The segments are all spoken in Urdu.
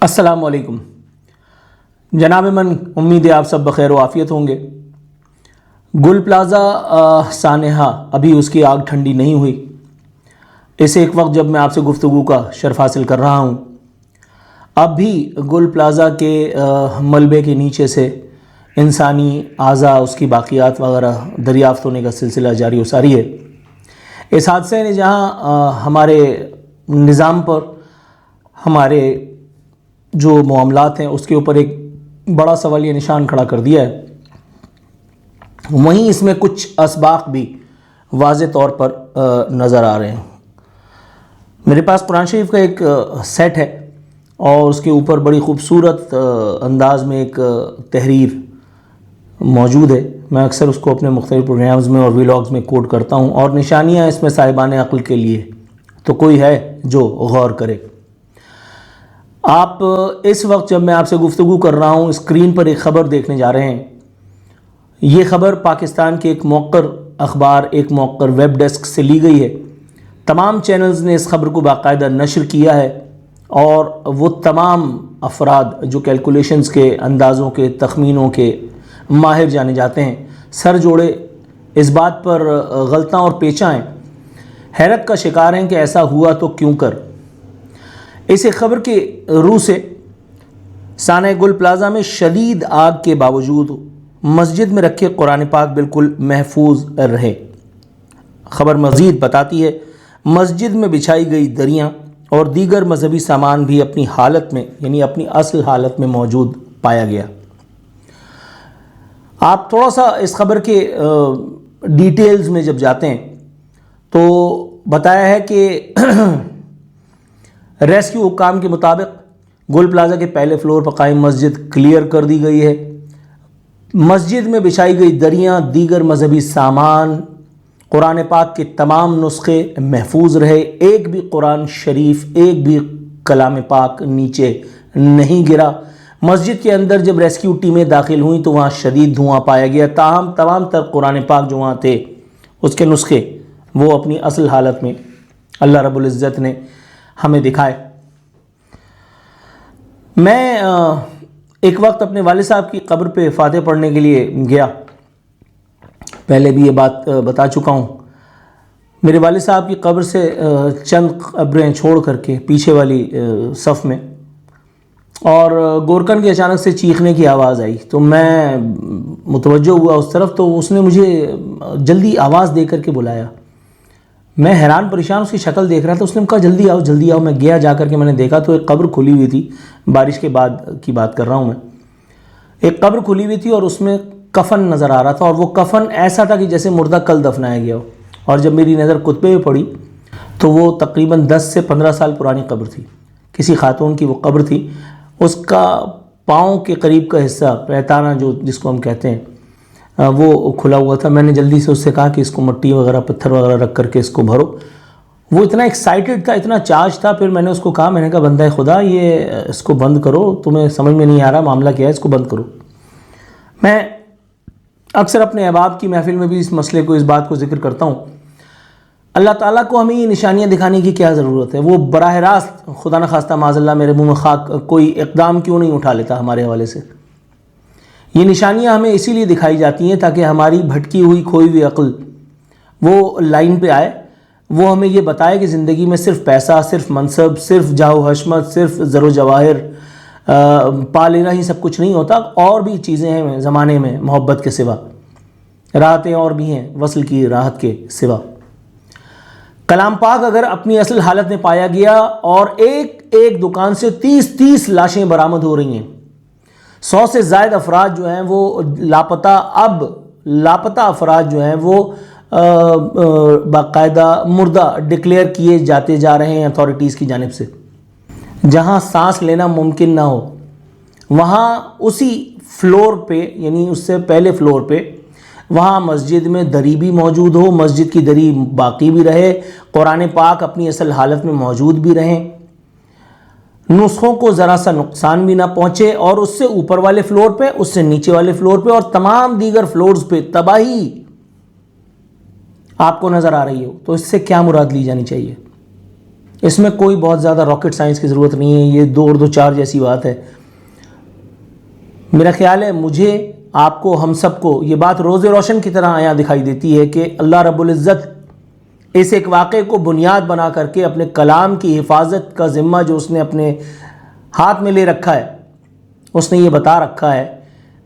السلام علیکم جناب من، امید ہے آپ سب بخیر و عافیت ہوں گے۔ گل پلازا سانحہ ابھی اس کی آگ ٹھنڈی نہیں ہوئی۔ اس ایک وقت جب میں آپ سے گفتگو کا شرف حاصل کر رہا ہوں، اب بھی گل پلازا کے ملبے کے نیچے سے انسانی اعضاء، اس کی باقیات وغیرہ دریافت ہونے کا سلسلہ جاری و ساری ہے۔ اس حادثے نے جہاں ہمارے نظام پر، ہمارے جو معاملات ہیں اس کے اوپر ایک بڑا سوالیہ نشان کھڑا کر دیا ہے، وہیں اس میں کچھ اسباق بھی واضح طور پر نظر آ رہے ہیں۔ میرے پاس قرآن شریف کا ایک سیٹ ہے اور اس کے اوپر بڑی خوبصورت انداز میں ایک تحریر موجود ہے۔ میں اکثر اس کو اپنے مختلف پروگرامز میں اور ویلاگز میں کوٹ کرتا ہوں، اور نشانیاں اس میں صاحبان عقل کے لیے، تو کوئی ہے جو غور کرے۔ آپ اس وقت جب میں آپ سے گفتگو کر رہا ہوں، اسکرین پر ایک خبر دیکھنے جا رہے ہیں۔ یہ خبر پاکستان کے ایک موقر اخبار، ایک موقر ویب ڈیسک سے لی گئی ہے۔ تمام چینلز نے اس خبر کو باقاعدہ نشر کیا ہے، اور وہ تمام افراد جو کیلکولیشنز کے، اندازوں کے، تخمینوں کے ماہر جانے جاتے ہیں، سر جوڑے اس بات پر غلطاں اور پیچاں ہیں، حیرت کا شکار ہیں کہ ایسا ہوا تو کیوں کر۔ اس خبر کے روح سے سانحہ گل پلازا میں شدید آگ کے باوجود مسجد میں رکھے قرآن پاک بالکل محفوظ رہے۔ خبر مزید بتاتی ہے، مسجد میں بچھائی گئی دریاں اور دیگر مذہبی سامان بھی اپنی حالت میں، یعنی اپنی اصل حالت میں موجود پایا گیا۔ آپ تھوڑا سا اس خبر کے ڈیٹیلز میں جب جاتے ہیں تو بتایا ہے کہ ریسکیو حکام کے مطابق گل پلازا کے پہلے فلور پر قائم مسجد کلیئر کر دی گئی ہے۔ مسجد میں بچھائی گئی دریاں، دیگر مذہبی سامان، قرآن پاک کے تمام نسخے محفوظ رہے۔ ایک بھی قرآن شریف، ایک بھی کلام پاک نیچے نہیں گرا۔ مسجد کے اندر جب ریسکیو ٹیمیں داخل ہوئیں تو وہاں شدید دھواں پایا گیا، تاہم تمام تر قرآن پاک جو وہاں تھے، اس کے نسخے وہ اپنی اصل حالت میں اللہ رب العزت نے ہمیں دکھائے۔ میں ایک وقت اپنے والد صاحب کی قبر پہ فاتح پڑھنے کے لیے گیا، پہلے بھی یہ بات بتا چکا ہوں۔ میرے والد صاحب کی قبر سے چند قبریں چھوڑ کر کے پیچھے والی صف میں، اور گورکن کے اچانک سے چیخنے کی آواز آئی تو میں متوجہ ہوا اس طرف، تو اس نے مجھے جلدی آواز دے کر کے بلایا۔ میں حیران پریشان اس کی شکل دیکھ رہا تھا۔ اس نے کہا جلدی آؤ جلدی آؤ۔ میں گیا، جا کر کے میں نے دیکھا تو ایک قبر کھلی ہوئی تھی، بارش کے بعد کی بات کر رہا ہوں میں۔ ایک قبر کھلی ہوئی تھی اور اس میں کفن نظر آ رہا تھا، اور وہ کفن ایسا تھا کہ جیسے مردہ کل دفنایا گیا ہو۔ اور جب میری نظر کتبے پہ پڑی تو وہ تقریباً 10 سے 15 سال پرانی قبر تھی، کسی خاتون کی وہ قبر تھی۔ اس کا پاؤں کے قریب کا حصہ، پیتانہ جس کو ہم کہتے ہیں، وہ کھلا ہوا تھا۔ میں نے جلدی سے اس سے کہا کہ اس کو مٹی وغیرہ، پتھر وغیرہ رکھ کر کے اس کو بھرو۔ وہ اتنا ایکسائٹڈ تھا، اتنا چارج تھا۔ پھر میں نے اس کو کہا، میں نے کہا بندہ خدا، یہ اس کو بند کرو، تمہیں سمجھ میں نہیں آ رہا معاملہ کیا ہے، اس کو بند کرو۔ میں اکثر اپنے احباب کی محفل میں بھی اس مسئلے کو، اس بات کو ذکر کرتا ہوں۔ اللہ تعالیٰ کو ہمیں یہ نشانیاں دکھانے کی کیا ضرورت ہے؟ وہ براہ راست، خدا نخواستہ معاذ اللہ میرے منہ میں خاک، کوئی اقدام کیوں نہیں اٹھا لیتا ہمارے حوالے سے؟ یہ نشانیاں ہمیں اسی لیے دکھائی جاتی ہیں تاکہ ہماری بھٹکی ہوئی، کھوئی ہوئی عقل وہ لائن پہ آئے، وہ ہمیں یہ بتائے کہ زندگی میں صرف پیسہ، صرف منصب، صرف جاہ و حشمت، صرف زر و جواہر پا لینا ہی سب کچھ نہیں ہوتا، اور بھی چیزیں ہیں زمانے میں محبت کے سوا، راحتیں اور بھی ہیں وصل کی راحت کے سوا۔ کلام پاک اگر اپنی اصل حالت میں پایا گیا اور ایک دکان سے 30 لاشیں برآمد ہو رہی ہیں، 100 سے زائد افراد جو ہیں وہ لاپتہ افراد جو ہیں وہ باقاعدہ مردہ ڈکلیئر کیے جاتے جا رہے ہیں اتھارٹیز کی جانب سے۔ جہاں سانس لینا ممکن نہ ہو، وہاں اسی فلور پہ، یعنی اس سے پہلے فلور پہ، وہاں مسجد میں دری بھی موجود ہو، مسجد کی دری باقی بھی رہے، قرآن پاک اپنی اصل حالت میں موجود بھی رہیں، نسخوں کو ذرا سا نقصان بھی نہ پہنچے، اور اس سے اوپر والے فلور پہ، اس سے نیچے والے فلور پہ، اور تمام دیگر فلورز پہ تباہی آپ کو نظر آ رہی ہو، تو اس سے کیا مراد لی جانی چاہیے؟ اس میں کوئی بہت زیادہ راکٹ سائنس کی ضرورت نہیں ہے، یہ 2 اور 2 4 جیسی بات ہے۔ میرا خیال ہے مجھے، آپ کو، ہم سب کو یہ بات روز روشن کی طرح آیا دکھائی دیتی ہے کہ اللہ رب العزت اس ایک واقعے کو بنیاد بنا کر کے اپنے کلام کی حفاظت کا ذمہ جو اس نے اپنے ہاتھ میں لے رکھا ہے، اس نے یہ بتا رکھا ہے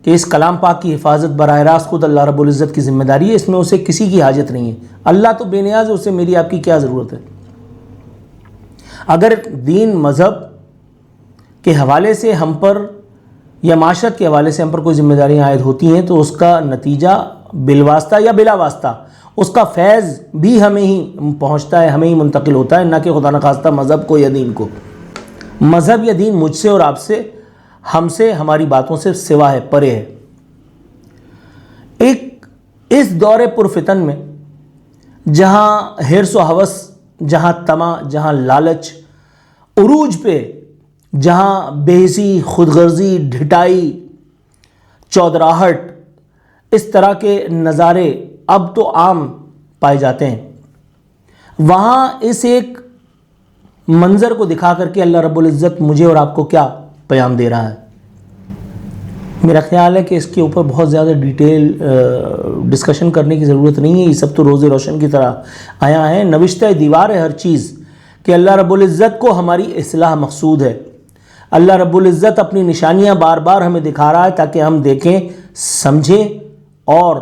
کہ اس کلام پاک کی حفاظت براہ راست خود اللہ رب العزت کی ذمہ داری ہے، اس میں اسے کسی کی حاجت نہیں ہے۔ اللہ تو بے نیاز ہے، اسے میری آپ کی کیا ضرورت ہے؟ اگر دین مذہب کے حوالے سے ہم پر یا معاشرت کے حوالے سے ہم پر کوئی ذمہ داریاں عائد ہوتی ہیں تو اس کا نتیجہ بالواسطہ یا بلا واسطہ اس کا فیض بھی ہمیں ہی پہنچتا ہے، ہمیں ہی منتقل ہوتا ہے، نہ کہ خدا نخواستہ مذہب کو یا دین کو۔ مذہب یا دین مجھ سے اور آپ سے، ہم سے، ہماری باتوں سے سوا ہے، پرے ہے۔ اس دور پرفتن میں جہاں حرص و ہوس، جہاں طمع، جہاں لالچ عروج پہ، جہاں بےحسی، خودغرضی، ڈھٹائی، چودراہٹ، اس طرح کے نظارے اب تو عام پائے جاتے ہیں، وہاں اس ایک منظر کو دکھا کر کے اللہ رب العزت مجھے اور آپ کو کیا پیام دے رہا ہے؟ میرا خیال ہے کہ اس کے اوپر بہت زیادہ ڈیٹیل ڈسکشن کرنے کی ضرورت نہیں ہے، یہ سب تو روز روشن کی طرح آیا ہے، نوشتہ دیوار ہے ہر چیز، کہ اللہ رب العزت کو ہماری اصلاح مقصود ہے۔ اللہ رب العزت اپنی نشانیاں بار بار ہمیں دکھا رہا ہے تاکہ ہم دیکھیں، سمجھیں اور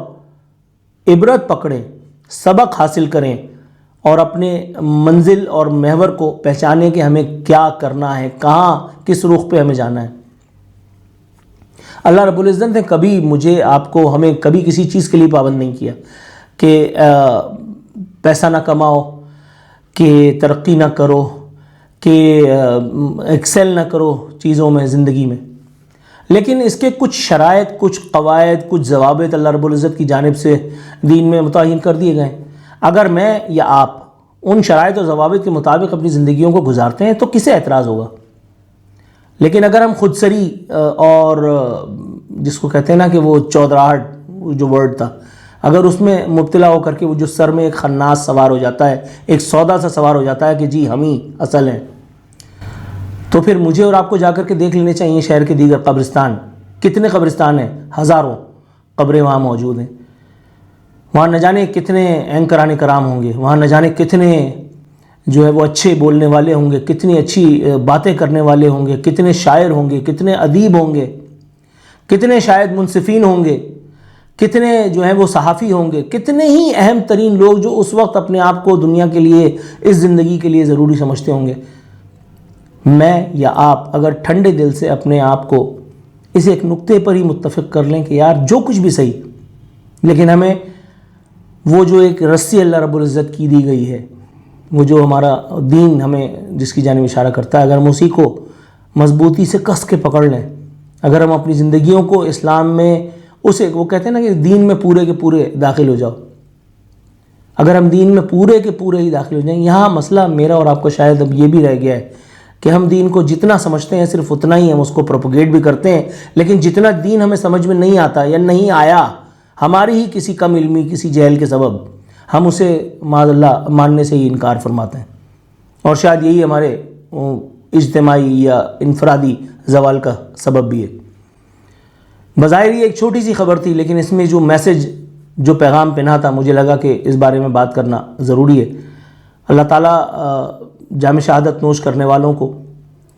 عبرت پکڑیں، سبق حاصل کریں اور اپنے منزل اور محور کو پہچانیں کہ ہمیں کیا کرنا ہے، کہاں، کس رخ پہ ہمیں جانا ہے۔ اللہ رب العزت نے کبھی مجھے، آپ کو، ہمیں کبھی کسی چیز کے لیے پابند نہیں کیا کہ پیسہ نہ کماؤ، کہ ترقی نہ کرو، کہ ایکسل نہ کرو چیزوں میں، زندگی میں، لیکن اس کے کچھ شرائط، کچھ قواعد، کچھ ضوابط اللہ رب العزت کی جانب سے دین میں متعین کر دیے گئے۔ اگر میں یا آپ ان شرائط اور ضوابط کے مطابق اپنی زندگیوں کو گزارتے ہیں تو کسے اعتراض ہوگا؟ لیکن اگر ہم خود سری اور جس کو کہتے ہیں نا کہ وہ چودراہٹ جو ورڈ تھا، اگر اس میں مبتلا ہو کر کے وہ جو سر میں ایک خناس سوار ہو جاتا ہے، ایک سودا سا سوار ہو جاتا ہے کہ جی ہم ہی اصل ہیں، تو پھر مجھے اور آپ کو جا کر کے دیکھ لینے چاہیے شہر کے دیگر قبرستان۔ کتنے قبرستان ہیں؟ ہزاروں قبریں وہاں موجود ہیں۔ وہاں نہ جانے کتنے اینکران کرام ہوں گے، وہاں نہ جانے کتنے جو ہے وہ اچھے بولنے والے ہوں گے، کتنی اچھی باتیں کرنے والے ہوں گے، کتنے شاعر ہوں گے، کتنے ادیب ہوں گے، کتنے شاید منصفین ہوں گے، کتنے جو ہیں وہ صحافی ہوں گے، کتنے ہی اہم ترین لوگ جو اس وقت اپنے آپ کو دنیا کے لیے، اس زندگی کے لیے ضروری سمجھتے ہوں گے۔ میں یا آپ اگر ٹھنڈے دل سے اپنے آپ کو اس ایک نقطے پر ہی متفق کر لیں کہ یار جو کچھ بھی صحیح، لیکن ہمیں وہ جو ایک رسی اللہ رب العزت کی دی گئی ہے، وہ جو ہمارا دین ہمیں جس کی جانب اشارہ کرتا ہے، اگر ہم اسی کو مضبوطی سے کس کے پکڑ لیں، اگر ہم اپنی زندگیوں کو اسلام میں اسے، وہ کہتے ہیں نا کہ دین میں پورے کے پورے داخل ہو جاؤ، اگر ہم دین میں پورے کے پورے ہی داخل ہو جائیں۔ یہاں مسئلہ میرا اور آپ کا شاید اب یہ بھی رہ گیا ہے کہ ہم دین کو جتنا سمجھتے ہیں صرف اتنا ہی ہم اس کو پروپیگیٹ بھی کرتے ہیں، لیکن جتنا دین ہمیں سمجھ میں نہیں آتا یا نہیں آیا، ہماری ہی کسی کم علمی، کسی جہل کے سبب، ہم اسے معاذ اللہ ماننے سے ہی انکار فرماتے ہیں، اور شاید یہی ہمارے اجتماعی یا انفرادی زوال کا سبب بھی ہے۔ بظاہر یہ ایک چھوٹی سی خبر تھی، لیکن اس میں جو میسج، جو پیغام پنہا تھا، مجھے لگا کہ اس بارے میں بات کرنا ضروری ہے۔ اللہ تعالیٰ جام شہادت نوش کرنے والوں کو،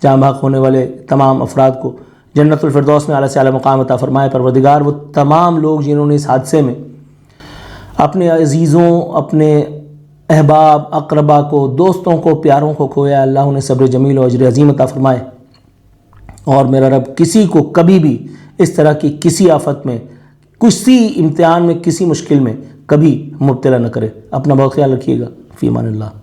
جاں بحق ہونے والے تمام افراد کو جنت الفردوس میں اعلیٰ سے اعلیٰ مقام عطا فرمائے۔ پروردگار وہ تمام لوگ جنہوں نے اس حادثے میں اپنے عزیزوں، اپنے احباب، اقربا کو، دوستوں کو، پیاروں کو کھویا، اللہ انہیں صبر جمیل و اجر عظیم عطا فرمائے، اور میرا رب کسی کو کبھی بھی اس طرح کی کسی آفت میں، کسی امتحان میں، کسی مشکل میں کبھی مبتلا نہ کرے۔ اپنا بہت خیال رکھیے گا۔ فی امان اللہ۔